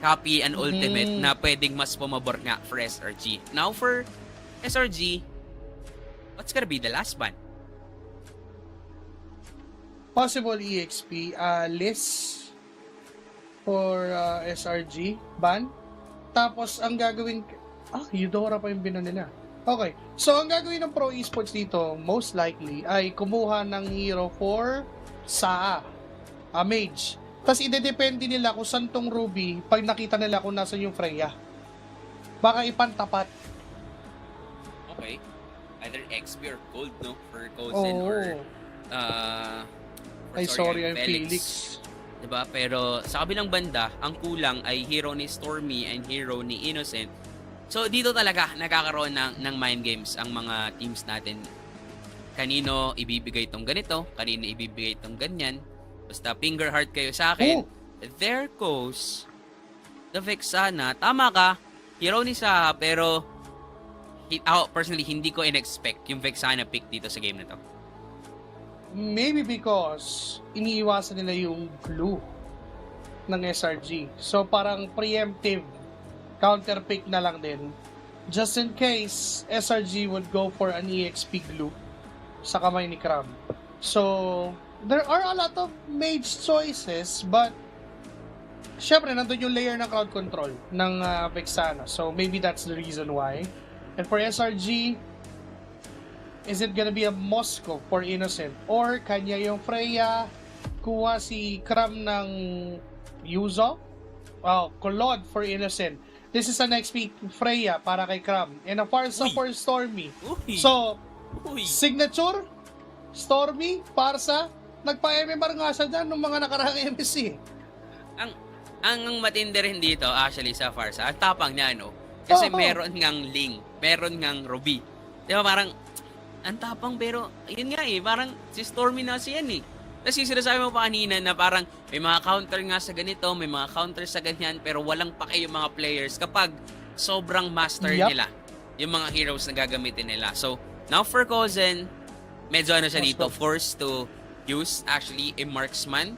copy and ultimate na pwedeng mas pumabor nga for SRG. Now for SRG, what's gonna be the last ban? Possible EXP list for SRG ban. Tapos ang gagawin Eudora pa yung binan nila. Okay. So ang gagawin ng Pro Esports dito most likely ay kumuha ng hero for Saa, Mage. Tapos idedepende nila kung saan tong Ruby pag nakita nila kung nasan yung Freya. Baka ipantapat. Okay. Either XP or Gold, no? For Cozen or sorry, I'm Felix. Diba? Pero sa kabilang banda, ang kulang ay hero ni Stormy and hero ni Innocent. So dito talaga nagkakaroon ng mind games ang mga teams natin. Kanino ibibigay tong ganito, kanino ibibigay tong ganyan. Basta finger heart kayo sa akin. There goes the Vexana. Tama ka, hero ni Saha, pero personally hindi ko in-expect yung Vexana pick dito sa game na to. Maybe because iniiwasan nila yung glue ng SRG. So parang preemptive counter pick na lang din. Just in case SRG would go for an EXP glue sa kamay ni Cram. So there are a lot of mage choices, but syempre nandun yung layer ng crowd control ng Vexana. So maybe that's the reason why. And for SRG, is it gonna be a Moscow for Innocent? Or kanya yung Freya, kuha si Cram ng Yuzo? Kolod for Innocent. This is an XP Freya para kay Cram. And a Farsa for Stormy. So, signature, Stormy, Farsa, nagpa-MMR nga siya dyan nung mga nakarang MSC. Ang matindi rin dito, actually, sa Farsa, ang tapang niya, no? Kasi meron ngang Ling, meron ngang Ruby. Di ba parang, ang tapang, pero yun nga parang si Stormy na siya eh. Tapos yung sinasabi mo pa kanina na parang may mga counter nga sa ganito, may mga counter sa ganyan, pero walang pake yung mga players kapag sobrang master nila yung mga heroes na gagamitin nila. So, now for Cozen, medyo siya dito, forced to use actually a marksman.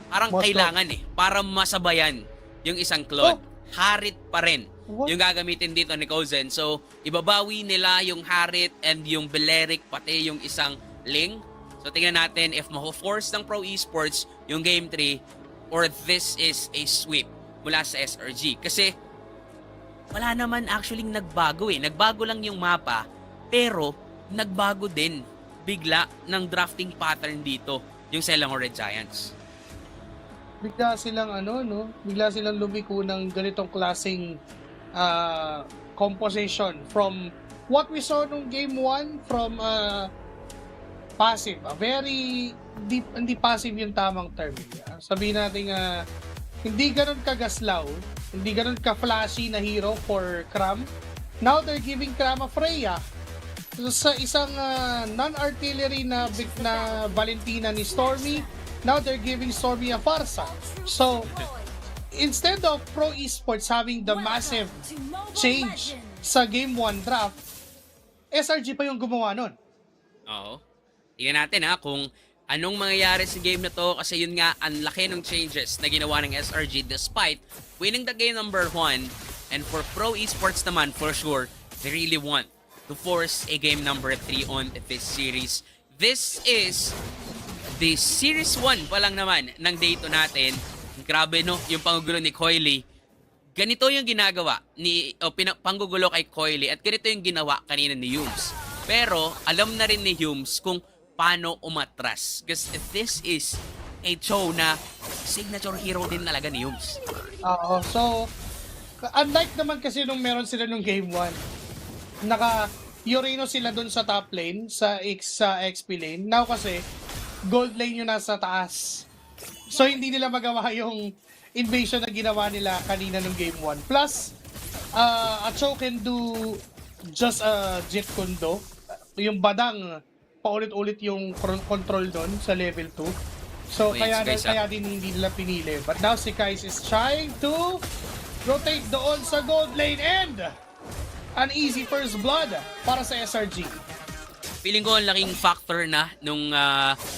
Parang kailangan para masabayan yung isang Claude. Harit pa rin yung gagamitin dito ni Cozen. So, ibabawi nila yung Harit and yung Beleric, pati yung isang Ling. So, tingnan natin if mako-force ng Pro Esports yung Game 3 or this is a sweep mula sa SRG. Kasi, wala naman actually nagbago Nagbago lang yung mapa, pero nagbago din bigla ng drafting pattern dito yung Selangor Red Giants. Bigla silang bigla silang lumiko ng ganitong klaseng composition from what we saw nung game 1 from passive, a very deep, hindi passive yung tamang term. Sabihin natin hindi ganun kagaslaw, hindi ganun ka-flashy na hero for Cram. Now they're giving Cram a Freya. So, sa isang non-artillery na Valentina ni Stormy, now they're giving Stormy a Farsa. So, instead of Pro Esports having the massive change sa Game 1 draft, SRG pa yung gumawa nun. Oo. Tingnan natin kung anong mangyayari sa game na to kasi yun nga, ang laki ng changes na ginawa ng SRG despite winning the game number 1. And for Pro Esports naman, for sure, they really want to force a game number 3 on this series. This is the Series 1 pa lang naman ng day 2 natin. Grabe yung panggugulo ni Coily. Ganito yung ginagawa panggugulo kay Coily at ganito yung ginawa kanina ni Humes. Pero alam na rin ni Humes kung paano umatras. Because this is a show na signature hero din talaga ni Humes. So unlike naman kasi nung meron sila nung game 1, naka-Urino sila dun sa top lane, sa XP lane. Now kasi, gold lane yung nasa taas. So, hindi nila magawa yung invasion na ginawa nila kanina nung game 1. Plus, Acho can do just a Jet Kundo. Yung badang, paulit-ulit yung control doon sa level 2. So, kaya din hindi nila pinili. But now, si Kais is trying to rotate doon sa gold lane and an easy first blood para sa SRG. feeling ko ang laking factor na nung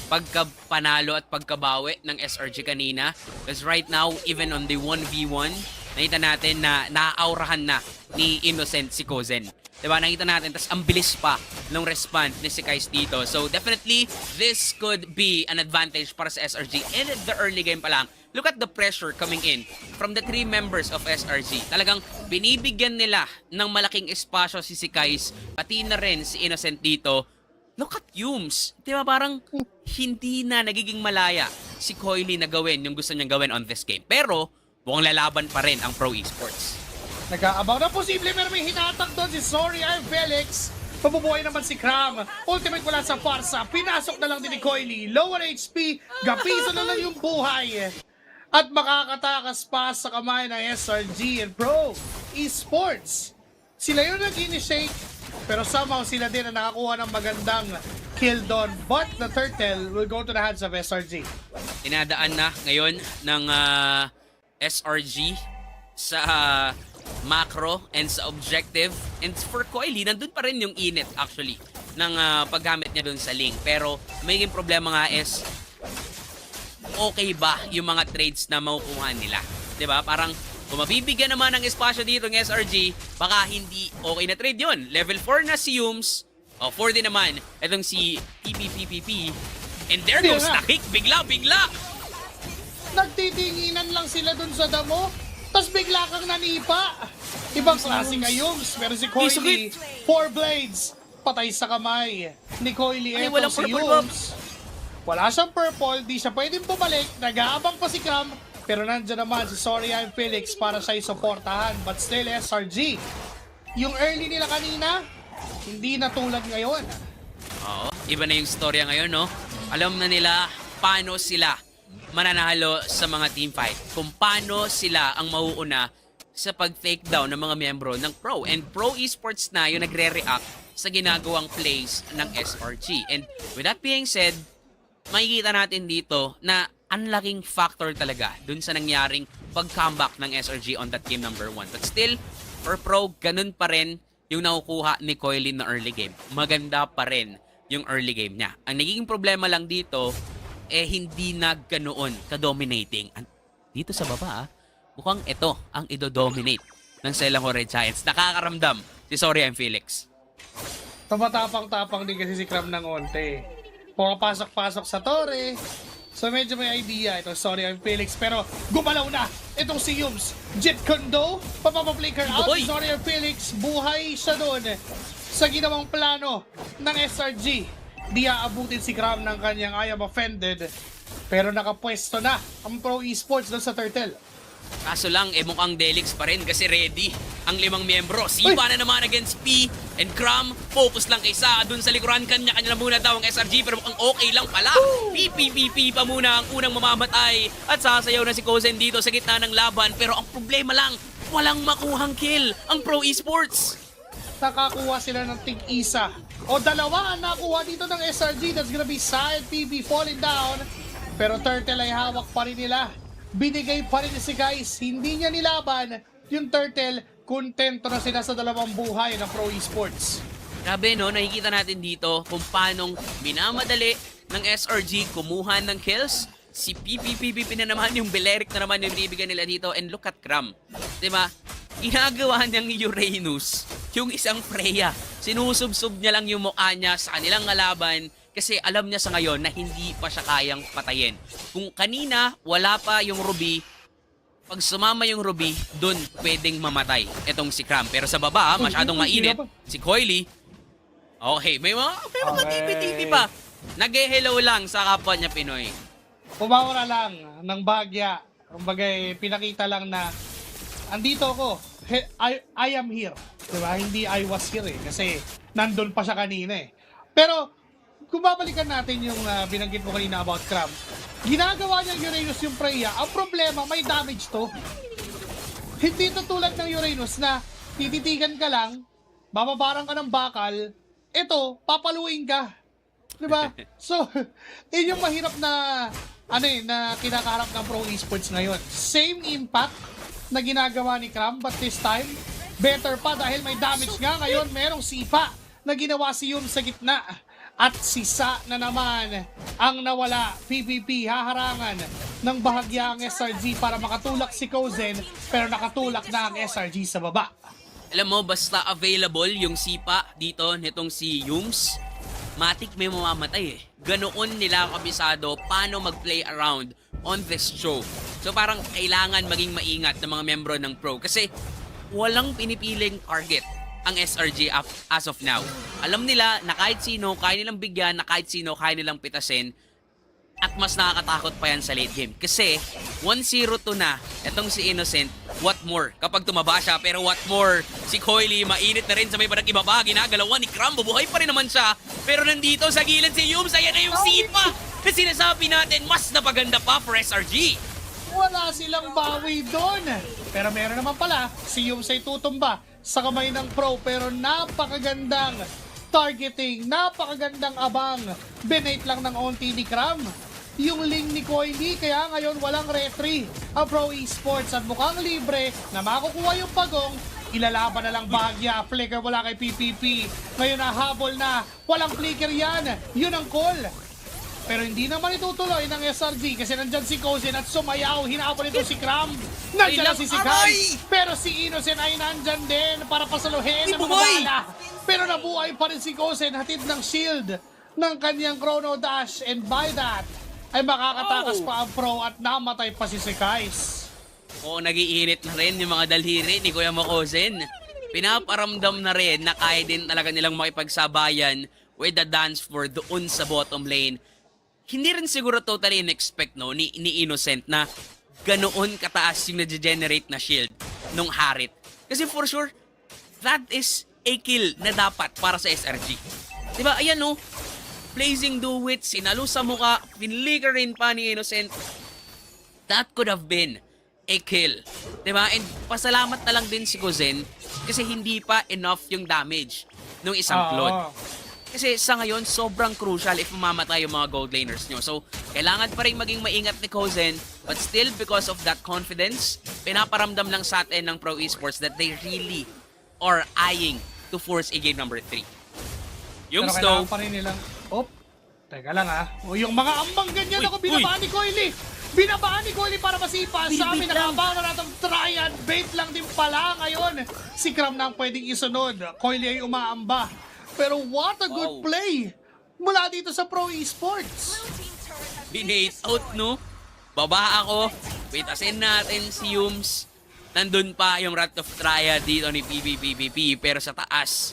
pagkapanalo at pagkabawi ng SRG kanina. Because right now, even on the 1v1, nakita natin na naaaurahan na ni Innocent si Kozen. Diba? Nakita natin, tas ang bilis pa ng respond ni si Kais dito. So definitely, this could be an advantage para sa SRG. And at the early game pa lang, look at the pressure coming in from the 3 members of SRG. Talagang binibigyan nila ng malaking espasyo si Kais, pati na rin si Innocent dito. Look at Yumes. Diba parang hindi na nagiging malaya si Coily na gawin yung gusto niyang gawin on this game. Pero, mukhang lalaban pa rin ang Pro Esports. Nag-aabaw na posible pero may hinatak doon si Sorry I'm Felix. Pabubuhay naman si Cram. Ultimate wala sa Farsa. Pinasok na lang din ni Coily. Lower HP. Gapiso na lang yung buhay. At makakatakas pa sa kamay ng SRG and Pro Esports. Sila yung nag-initiate pero somehow sila din na nakakuha ng magandang kill doon. But the turtle will go to the hands of SRG. Inadaan na ngayon ng SRG sa macro and sa objective. And for Coily, nandun pa rin yung init actually ng paggamit niya dun sa link. Pero may problema nga is okay ba yung mga trades na makukuha nila? 'Di ba? Parang kung mabibigyan naman ng espasyo dito ng SRG, baka hindi okay na trade yun. Level 4 na si Yumes. O, 4 din naman. Itong si PPPPP. And there goes the kick. Bigla. Nagtitinginan lang sila dun sa damo. Tapos bigla kang nanipa. Ibang klase ka Yumes. Pero si Coily, 4 blades. Patay sa kamay ni Coily. Eto si Yumes. Wala siyang purple. Di siya pwedeng bumalik. Nag-aabang pa si Cram. Pero nandiyan naman si Sorry I'm Felix para siya isuportahan. But still, SRG. Yung early nila kanina, hindi na tulad ngayon. Oo. Iba na yung storya ngayon, no? Alam na nila paano sila mananalo sa mga team fight. Kung paano sila ang mauuna sa pag-take down ng mga miyembro ng Pro. And Pro Esports na yung nagre-react sa ginagawang plays ng SRG. And with that being said, makikita natin dito na ang laking factor talaga dun sa nangyaring pag-comeback ng SRG on that game number 1. But still, for Pro, ganun pa rin yung nakukuha ni Coily na early game. Maganda pa rin yung early game niya. Ang nagiging problema lang dito, hindi na ganoon ka-dominating. Dito sa baba, mukhang ito ang ido-dominate ng Selangor Red Giants. Nakakaramdam si Sorry I'm Felix. Tumatapang-tapang din kasi si Cram ng onte. Pumapasok-pasok sa tore. So medyo may idea ito. Sorry I'm Felix. Pero gumalaw na itong si Yumes. Jet Kondo. Papapaflicker out. Boy. Sorry I'm Felix. Buhay siya doon sa ginawang plano ng SRG. Di aabutin si Cram ng kanyang I am offended. Pero nakapwesto na ang Pro Esports doon sa Turtle. Kaso lang, mukhang Delix pa rin kasi ready ang 5 miyembro. Sipa na naman against P and Cram. Focus lang kay Sa dun sa likuran. Kanya-kanya na muna daw ang SRG pero mukhang okay lang pala. PPPP pa muna ang unang mamamatay. At sasayaw na si Kozen dito sa gitna ng laban. Pero ang problema lang, walang makuhang kill ang Pro Esports. Nakakuha sila ng tig-isa. O dalawa ang nakuha dito ng SRG. That's gonna be Sa and PB falling down. Pero Turtle ay hawak pa rin nila. Binigay pa rin si Guys. Hindi niya nilaban. Yung Turtle, kontento na sila sa 2 buhay ng Pro Esports. Grabe no, nakikita natin dito kung paanong minamadali ng SRG kumuha ng kills. Si PPPP na naman, yung Belerik na naman yung binibigyan nila dito. And look at Cram. Diba? Ginagawa niyang Uranus, yung isang Freya. Sinusubsub niya lang yung mukha niya sa kanilang kalaban kasi alam niya sa ngayon na hindi pa siya kayang patayin. Kung kanina wala pa yung Ruby, pag sumama yung Ruby, dun pwedeng mamatay itong si Cram. Pero sa baba, masyadong mainit. Si Coily, okay, may mga tipi-tipi pa. Nag-hello lang sa kapwa niya Pinoy. Pumawala lang ng bagya. Kumbagay, pinakita lang na andito ako. I am here. Diba? Hindi I was here eh. Kasi nandun pa siya kanina eh. Pero, kung babalikan natin yung binanggit mo kanina about Cram, ginagawa niyang Uranus yung Freya. Ang problema, may damage to. Hindi to tulad ng Uranus na tititigan ka lang, bababarang ka ng bakal, ito, papaluin ka. Diba? So, yun yung mahirap na na kinakaharap ng Pro Esports ngayon. Same impact na ginagawa ni Cram, but this time, better pa dahil may damage nga ngayon. Merong sipa na ginawa si Yun sa gitna At si Sa na naman ang nawala. PBP haharangan ng bahagya ang SRG para makatulak si Kozen, pero nakatulak na ang SRG sa baba. Alam mo, basta available yung sipa dito nitong si Yums, matik may mamamatay eh. Ganoon nila kabisado paano mag-play around on this show. So parang kailangan maging maingat ng mga membro ng Pro kasi walang pinipiling target ang SRG as of now. Alam nila na kahit sino kaya nilang bigyan, na kahit sino kaya nilang pitasin, at mas nakakatakot pa yan sa late game. Kasi 1-0 to na itong si Innocent, what more? Kapag tumaba siya, pero what more? Si Coily mainit na rin sa may parang ibaba, ginagalawan ni Cram, bubuhay pa rin naman siya. Pero nandito sa gilid si Yums, ayan na yung sipa na sinasabi natin, mas napaganda pa for SRG. Wala silang bawi doon. Pero meron naman pala, si Yums ay tutumba sa kamay ng Pro, pero napakagandang targeting, napakagandang abang. Binate lang ng onti ni Cram yung link ni Coily, kaya ngayon walang retry ang Pro Esports at mukhang libre na makukuha yung pagong. Ilalaban na lang Bahagya, flicker wala kay PPP. Ngayon nahabol na, walang flicker yan, yun ang call. Pero hindi naman itutuloy ng SRG kasi nandyan si Kozen at sumayaw, hinabol ito si Cram. Nandyan na si Sikay, pero si Innocent ay nandyan din para pasaluhin ang mga bala. Pero nabuhay pa rin si Kozen, hatid ng shield ng kanyang Chrono Dash, and by that ay makakatakas pa ang Pro at namatay pa si Sikais. Oo, nagiinit na rin yung mga daliri ni Kuya Makozen. Pinaparamdam na rin na kaya din talaga nilang makipagsabayan with the dance floor doon sa bottom lane. Hindi rin siguro totally in-expect ni Innocent na ganoon kataas yung na-generate na shield nung Harit. Kasi for sure, that is a kill na dapat para sa SRG. Diba? Ayan no, blazing duwit, sinalo sa mukha, pinlicker rin pa ni Innocent. That could have been a kill. Diba? And pasalamat na lang din si Kozen kasi hindi pa enough yung damage nung isang Claude. Kasi sa ngayon, sobrang crucial if mamamatay yung mga gold laners nyo. So, kailangan pa rin maging maingat ni Kozen, but still, because of that confidence, pinaparamdam lang sa atin ng Pro Esports that they really are eyeing to force a game number 3. Yung pero kailangan pa rin nilang, teka lang o yung mga ambang ganyan ako binabaan ni Coily. Binabaan ni Coily para masipa sa amin. Nakabang na natang triad. Bait lang din pala ngayon. Si Cram na ang pwedeng isunod. Coily ay umaamba. Pero what a good play mula dito sa Pro Esports. Binate out, no? Baba ako. Pitasin natin si Yums. Nandun pa yung Wrath of Triad dito ni PBPBP. Pero sa taas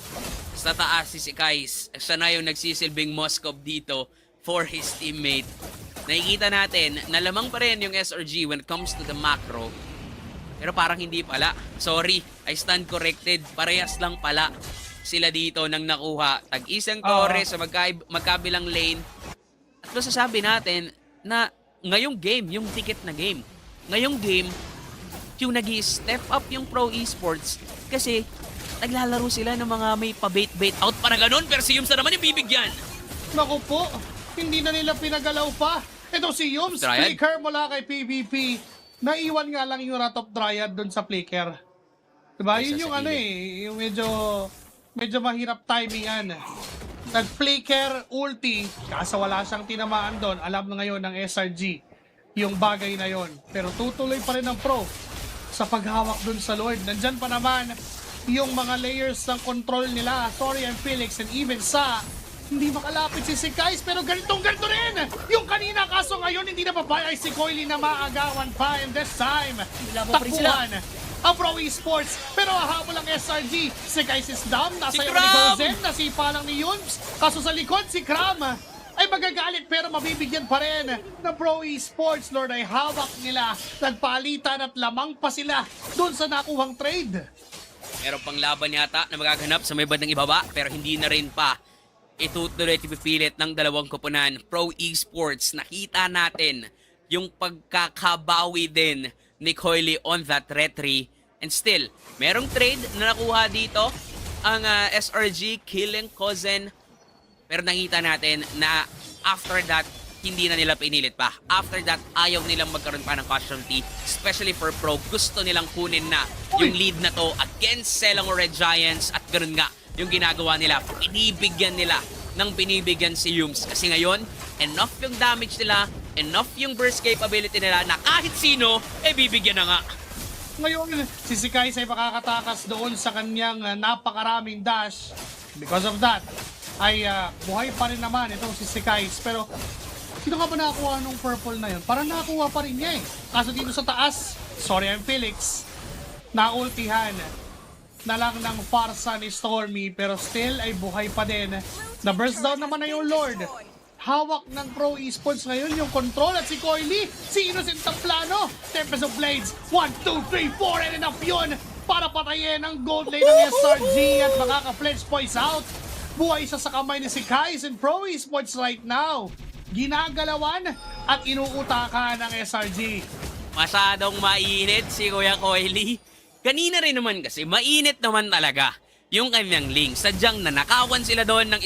si Sikais. Siya na yung nagsisilbing Moskov dito for his teammate. Nakikita natin na lamang pa rin yung SRG when it comes to the macro. Pero parang hindi pala. Sorry, I stand corrected. Parehas lang pala sila dito nang nakuha. Tag-isang Torres sa magkabilang lane. At masasabi natin na ngayong game, yung ticket na game. Ngayong game, yung nag-step up yung Pro Esports kasi naglalaro sila ng mga may pa-bait-bait out para ganun. Pero si Yums na naman yung bibigyan. Naku po, hindi na nila pinagalaw pa. Ito si Yums, flicker mula kay PvP. Naiwan nga lang yung Wrath of Triad dun sa flicker. Diba? Yun yung yung medyo mahirap timingan. Nag-flicker ulti, kaso wala siyang tinamaan doon. Alam na ngayon ng SRG yung bagay na yon. Pero tutuloy pa rin ang Pro sa paghawak doon sa Lord. Nandyan pa naman yung mga layers ng control nila. Sorry, and Felix, and even sa hindi makalapit si Sikais, pero ganito rin yung kanina, kaso ngayon hindi na papayag si Coily na maagawan pa, and this time takbuhan ang Pro Esports, pero hahabol ang SRG. Sikais is down, nasa iyo ni Kozen, nasipa lang ni Yums, kaso sa likod si Cram ay magagalit pero mabibigyan pa rin ng Pro Esports. Lord, ay hawak nila, nagpalitan at lamang pa sila doon sa nakuhang trade. Meron pang laban yata na magaganap sa may bandang ibaba, pero hindi na rin pa itutuloy at ipipilit ng dalawang koponan. Pro Esports, nakita natin yung pagkakabawi din ni Coily on that retry. And still, merong trade na nakuha dito ang SRG killing Kozen. Pero nakita natin na after that, hindi na nila pinilit pa. After that, ayaw nilang magkaroon pa ng casualty. Especially for Pro, gusto nilang kunin na yung lead na to against Selangor Red Giants. At ganun nga yung ginagawa nila. Inibigyan nila ng binibigyan si Yums. Kasi ngayon, enough yung damage nila, enough yung burst capability nila na kahit sino, bibigyan na nga. Ngayon, si Sikais ay makakatakas doon sa kanyang napakaraming dash. Because of that, ay buhay pa rin naman itong si Sikais. Pero, sino ka ba nakakuha nung purple na yun? Parang nakakuha pa rin niya eh. Kaso dito sa taas, sorry I'm Felix, naultihan na lang ng farsa ni Stormy, pero still ay buhay pa din. Na-burst down naman na yung Lord. Hawak ng Pro Esports ngayon yung control at si Coily, si Innocent ang plano. Tempest of Blades, 1, 2, 3, 4, and enough yun para patayin ang gold lane ng SRG at makaka-fledge points out. Buhay siya sa kamay ni si Kais and Pro Esports right now. Ginagalawan at inuutakan ng SRG. Masyadong mainit si Kuya Coily. Kanina rin naman kasi, mainit naman talaga yung kanyang link. Sadyang nanakawan sila doon ng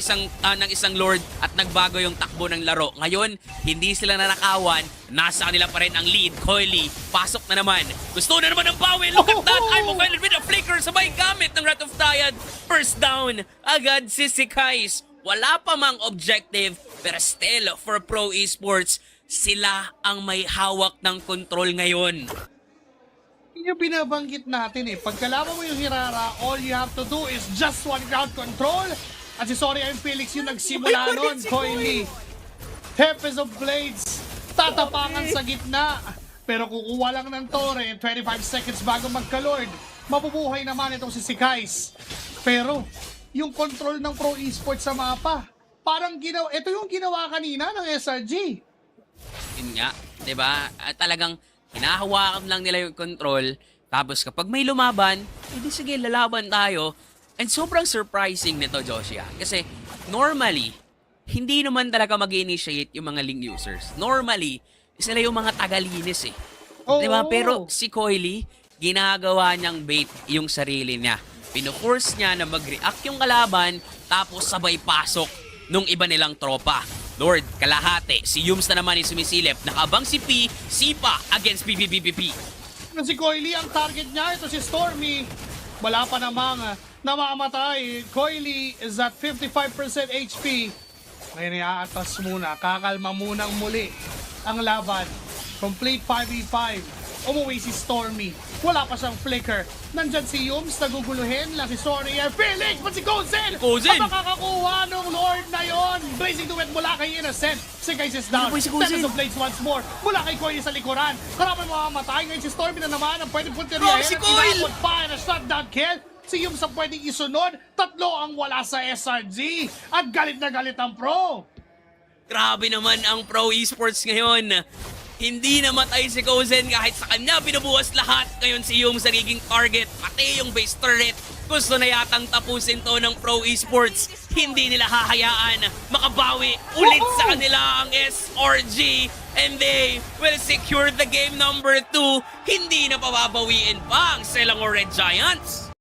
isang Lord at nagbago yung takbo ng laro. Ngayon, hindi sila nanakawan. Nasa kanila pa rin ang lead. Coily, pasok na naman. Gusto na naman ng Powell. Look at that! I'm offended with a flicker. Sabay gamit ng Wrath of Dyad. First down. Agad si Sikais. Wala pa mang objective. Pero still, for Pro Esports, sila ang may hawak ng control ngayon. Yung binabanggit natin eh, pagkalaman mo yung Hirara, all you have to do is just one ground control. At si Sorry I'm Felix yung nagsimula nun, Coily. Tempest of Blades, tatapakan sa gitna. Pero kukuha lang ng Torre, 25 seconds bago magka-Lord. Mabubuhay naman itong si Sikais. Pero, yung control ng Pro Esports sa mapa, parang ito yung ginawa kanina ng SRG. Yun nga, 'di ba? Talagang hinahawakan lang nila yung control. Tapos kapag may lumaban, edi sige, lalaban tayo. And sobrang surprising nito, Joshua. Kasi normally, hindi naman talaga mag-initiate yung mga link users. Normally, sila yung mga tagalinis eh. Oo. 'Di ba? Pero si Coily, ginagawa niyang bait yung sarili niya. Pino-force niya na mag-react yung kalaban, tapos sabay pasok nung iba nilang tropa. Lord, kalahati. Si Yums na naman yung sumisilip. Nakabang si P, Sipa against PPPPP. Si Coily ang target niya, ito si Stormy. Wala pa namang namamatay. Coily is at 55% HP. Ngayon iaatas muna, kakalma munang muli ang laban. Complete 5v5. Umuwi si Stormy. Wala pa siyang flicker. Nandyan si Yums, naguguluhin lang si Sorry. Felix, but si Gozen! Gozen! Ang makakakuha ng Lord na yon. Blazing Duet mula kay Innocent. Si Guys is down. Ano po si Gozen? Tempest of Blades once more. Mula kay Coily sa likuran. Karami mamamatay. Ngayon si Stormy na naman ang pwedeng punteriyahin. Si Coyle! Inabot pa na shutdown kill. Si Yums ang pwedeng isunod. Tatlo ang wala sa SRG. At galit na galit ang Pro. Grabe naman ang Pro Esports ngayon. Hindi namatay si Gozen kahit sa kanya binubuhas lahat. Ngayon si Yums nagiging target, pati yung base turret. Gusto na yatang tapusin to ng Pro Esports. Hindi nila hahayaan makabawi ulit sa kanila ang SRG. And they will secure the game number 2. Hindi na pababawiin pa ang Selangor Red Giants.